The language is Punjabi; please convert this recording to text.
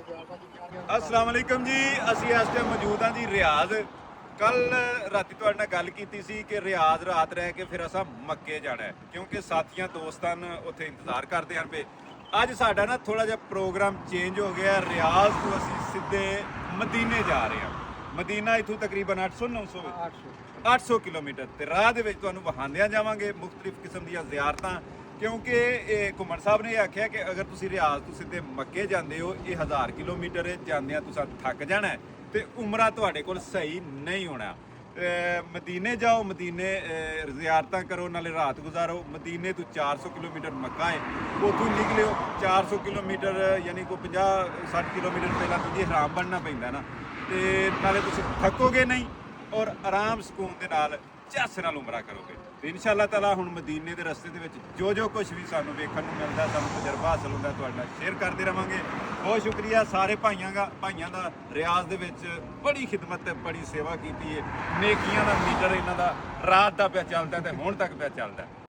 अस्सलाम वालेकुम जी। ਅਸੀਂ ਇਸ ਟਾਈਮ ਮੌਜੂਦ ਹਾਂ ਜੀ ਰਿਆਜ਼। ਕੱਲ ਰਾਤੀ ਤੁਹਾਡੇ ਨਾਲ ਗੱਲ ਕੀਤੀ ਸੀ ਕਿ ਰਿਆਜ਼ ਰਾਤ ਰਹਿ ਕੇ ਫਿਰ ਅਸਾਂ ਮੱਕੇ ਜਾਣਾ ਹੈ, ਕਿਉਂਕਿ ਸਾਥੀਆਂ ਦੋਸਤਾਂ ਉੱਥੇ ਇੰਤਜ਼ਾਰ ਕਰਦੇ ਹਨ ਪਏ। ਅੱਜ ਸਾਡਾ ਨਾ ਥੋੜਾ ਜਿਹਾ ਪ੍ਰੋਗਰਾਮ ਚੇਂਜ ਹੋ ਗਿਆ। ਰਿਆਜ਼ ਤੋਂ ਅਸੀਂ ਸਿੱਧੇ ਮਦੀਨੇ ਜਾ ਰਹੇ ਹਾਂ। ਮਦੀਨਾ ਇਥੋਂ ਤਕਰੀਬਨ 800 ਕਿਲੋਮੀਟਰ ਤੇ ਰਾਹ ਦੇ ਵਿੱਚ ਤੁਹਾਨੂੰ ਵਹਾਂਦਿਆਂ ਜਾਵਾਂਗੇ ਮੁxtਲਿਫ ਕਿਸਮ ਦੀਆਂ ਜ਼ਿਆਰਤਾਂ, ਕਿਉਂਕਿ ਇਹ ਘੁੰਮਣ ਸਾਹਿਬ ਨੇ ਇਹ ਆਖਿਆ ਕਿ ਅਗਰ ਤੁਸੀਂ ਰਿਆਜ਼ ਤੋਂ ਸਿੱਧੇ ਮੱਕੇ ਜਾਂਦੇ ਹੋ, ਇਹ 1000 ਕਿਲੋਮੀਟਰ ਜਾਂਦਿਆਂ ਤੁਸੀਂ ਥੱਕ ਜਾਣਾ ਤੇ ਉਮਰਾ ਤੁਹਾਡੇ ਕੋਲ ਸਹੀ ਨਹੀਂ ਹੋਣਾ। ਮਦੀਨੇ ਜਾਓ, ਮਦੀਨੇ ਜ਼ਿਆਰਤਾਂ ਕਰੋ, ਨਾਲੇ ਰਾਤ ਗੁਜ਼ਾਰੋ। ਮਦੀਨੇ ਤੋਂ 400 ਕਿਲੋਮੀਟਰ ਮੱਕਾ ਹੈ, ਉੱਥੋਂ ਨਿਕਲਿਓ 400 ਕਿਲੋਮੀਟਰ ਯਾਨੀ ਕੋਈ 50-60 ਕਿਲੋਮੀਟਰ ਪਹਿਲਾਂ ਤੁਸੀਂ ਹਰਾਮ ਬਣਨਾ ਪੈਂਦਾ ਨਾ, ਤੇ ਨਾਲੇ ਤੁਸੀਂ ਥੱਕੋਗੇ ਨਹੀਂ ਔਰ ਆਰਾਮ ਸਕੂਨ ਦੇ ਨਾਲ ਝੱਸ ਨਾਲ ਉਮਰਾ ਕਰੋਗੇ। ਤੇ ਇਨਸ਼ਾਅੱਲਾ ਤਾਲਾ ਹੁਣ ਮਦੀਨੇ ਦੇ ਰਸਤੇ ਦੇ ਵਿੱਚ ਜੋ ਕੁਝ ਵੀ ਸਾਨੂੰ ਵੇਖਣ ਨੂੰ ਮਿਲਦਾ, ਸਾਨੂੰ ਤਜਰਬਾ ਹਾਸਲ ਹੁੰਦਾ, ਤੁਹਾਡੇ ਨਾਲ ਸ਼ੇਅਰ ਕਰਦੇ ਰਵਾਂਗੇ। ਬਹੁਤ ਸ਼ੁਕਰੀਆ ਸਾਰੇ ਭਾਈਆਂ ਦਾ। ਰਿਆਜ਼ ਦੇ ਵਿੱਚ ਬੜੀ ਖਿਦਮਤ ਤੇ ਬੜੀ ਸੇਵਾ ਕੀਤੀ ਹੈ। ਨੇਕੀਆਂ ਦਾ ਮੀਟਰ ਇਹਨਾਂ ਦਾ ਰਾਤ ਦਾ ਪਿਆ ਚੱਲਦਾ ਤੇ ਹੁਣ ਤੱਕ ਪਿਆ ਚੱਲਦਾ।